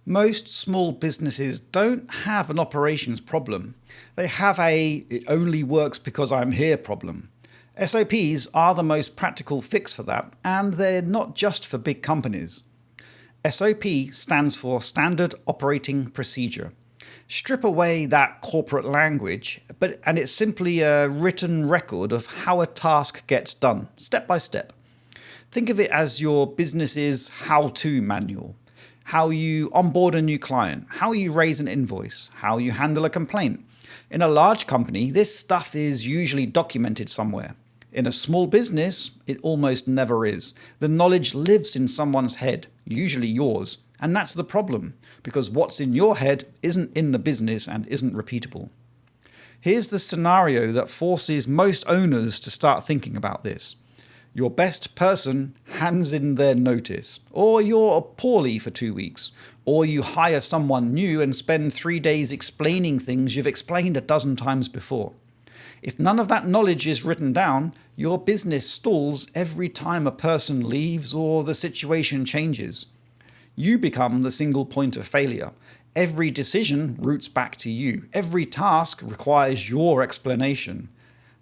Most small businesses don't have an operations problem. They have a "it only works because I'm here" problem. SOPs are the most practical fix for that, and they're not just for big companies. SOP stands for Standard Operating Procedure. Strip away that corporate language, and it's simply a written record of how a task gets done, step by step. Think of it as your business's how-to manual. How you onboard a new client, how you raise an invoice, how you handle a complaint. In a large company, this stuff is usually documented somewhere. In a small business, it almost never is. The knowledge lives in someone's head, usually yours. And that's the problem, because what's in your head isn't in the business and isn't repeatable. Here's the scenario that forces most owners to start thinking about this. Your best person hands in their notice, or you're poorly for 2 weeks, or you hire someone new and spend 3 days explaining things you've explained a dozen times before. If none of that knowledge is written down, your business stalls every time a person leaves or the situation changes. You become the single point of failure. Every decision routes back to you. Every task requires your explanation.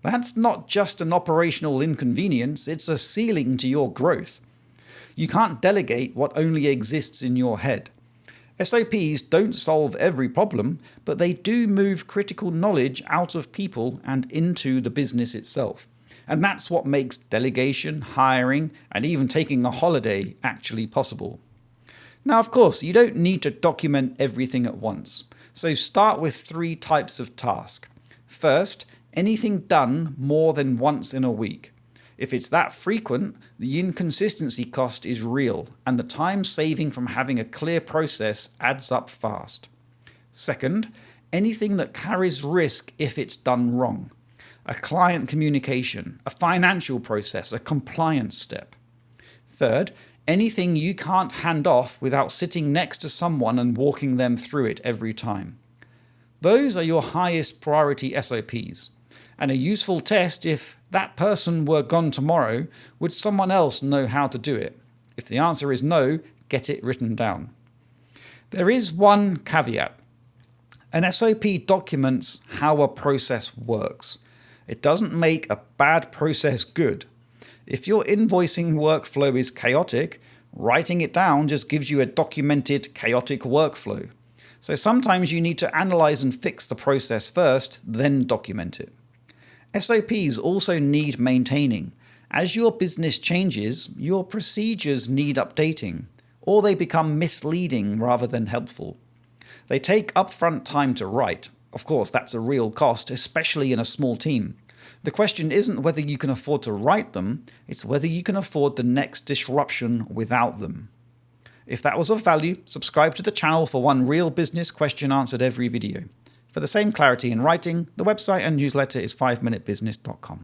That's not just an operational inconvenience, it's a ceiling to your growth. You can't delegate what only exists in your head. SOPs don't solve every problem, but they do move critical knowledge out of people and into the business itself. And that's what makes delegation, hiring, and even taking a holiday actually possible. Now, of course, you don't need to document everything at once. So start with 3 types of task. First, anything done more than once in a week. If it's that frequent, the inconsistency cost is real, and the time saving from having a clear process adds up fast. Second, anything that carries risk if it's done wrong. A client communication, a financial process, a compliance step. Third, anything you can't hand off without sitting next to someone and walking them through it every time. Those are your highest priority SOPs. And a useful test: if that person were gone tomorrow, would someone else know how to do it? If the answer is no, get it written down. There is one caveat. An SOP documents how a process works. It doesn't make a bad process good. If your invoicing workflow is chaotic, writing it down just gives you a documented chaotic workflow. So sometimes you need to analyze and fix the process first, then document it. SOPs also need maintaining. As your business changes, your procedures need updating, or they become misleading rather than helpful. They take upfront time to write. Of course, that's a real cost, especially in a small team. The question isn't whether you can afford to write them, it's whether you can afford the next disruption without them. If that was of value, subscribe to the channel for one real business question answered every video. For the same clarity in writing, the website and newsletter is 5minutebusiness.com.